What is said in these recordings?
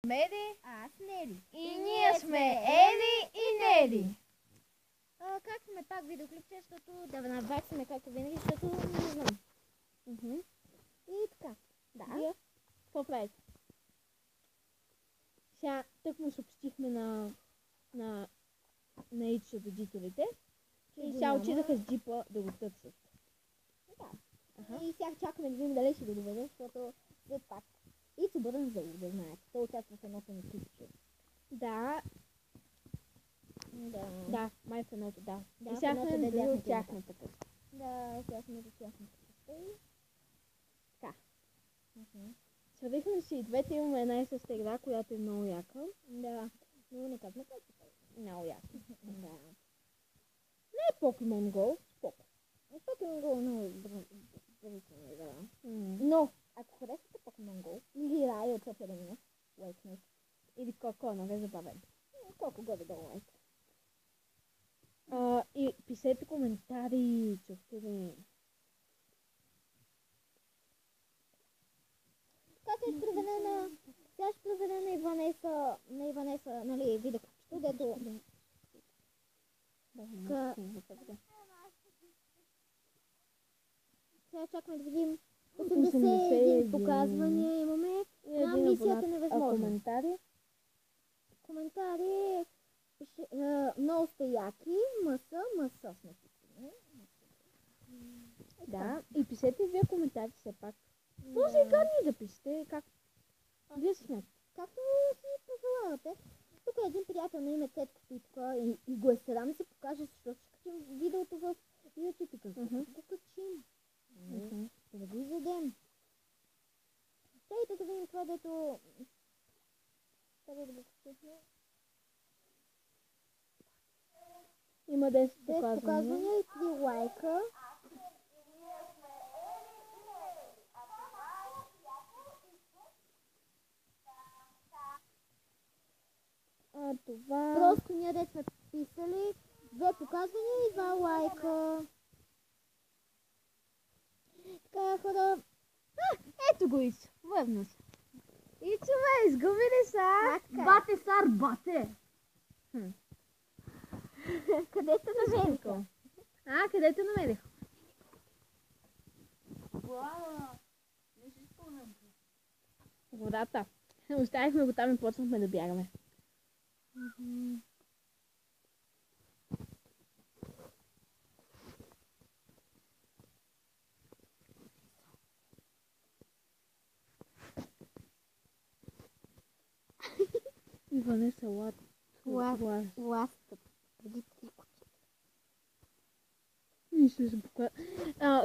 Мери. Аз Нели. И ние сме Ели и Нели. Как сме пак видеоклипче, защото да наваксаме както винаги, защото не знам. И така. Да. Вие какво правите? Сега тък му съобщихме на Ичо родителите. И сега отидаха с джипа да го търсят. Да. Аха. И сега чакаме да видим дали ще го доведем, защото все пак Ицо бързан за да знаете. Той участва в едното ни клипче. Да, Да. май в едното, да. Да, И сега в едното сме да до бяхме тяхната къща. Да, сега сме до тяхната къща. Така. Свалихме си и двете, имаме една и съща игра, която е много яка. Да. Но не казваме как Много яка. Да. Не е Pokemon Go, споко. Pokemon Go е много бързителна игра. Но, Ако харесвате Pokemon Go, или Рай от София, лайкнете. или Коко, много е забавен. Колко горе-долу лайк. И пишете коментари, чухте ли? Така ще проверя на... Сега ще проверя на Иванеса, нали, видеоклипчето, дето... Сега чакаме да видим 81 показвания имаме. Мисията невъзможна. Коментари? Коментари... Много сте яки, мъса сме писали. Да, и пишете вие коментари все пак. Може и гадни да пишете, как вие си смятате. Както си пожелавате. Тук е един приятел на име Цетко Питка и го е срам да се покаже, защото ще качим видеото в YouTube и какво го качим. Да го изядем. Чайте да видим това, дето... Къде да го качим? Има 10 10 показвания и 3 лайка. Това... Просто ние да сме писали 2 показвания и 2 лайка. Така, хора... Ето го Ицо, върна се. Ицо, бе, изгуби ли са? Бате, сар, бате. Къде сте намериха? Къде те намерих? Не си спомням. Водата. Оставихме го там и почнахме да бягаме. Иване салат. Ластът. Преди 3 кучета.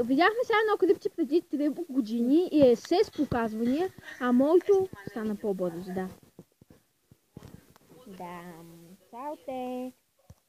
Видяхме сега едно клипче преди 3 години и е 6 показвания, а моето стана по-бързо, да. Да, чао те!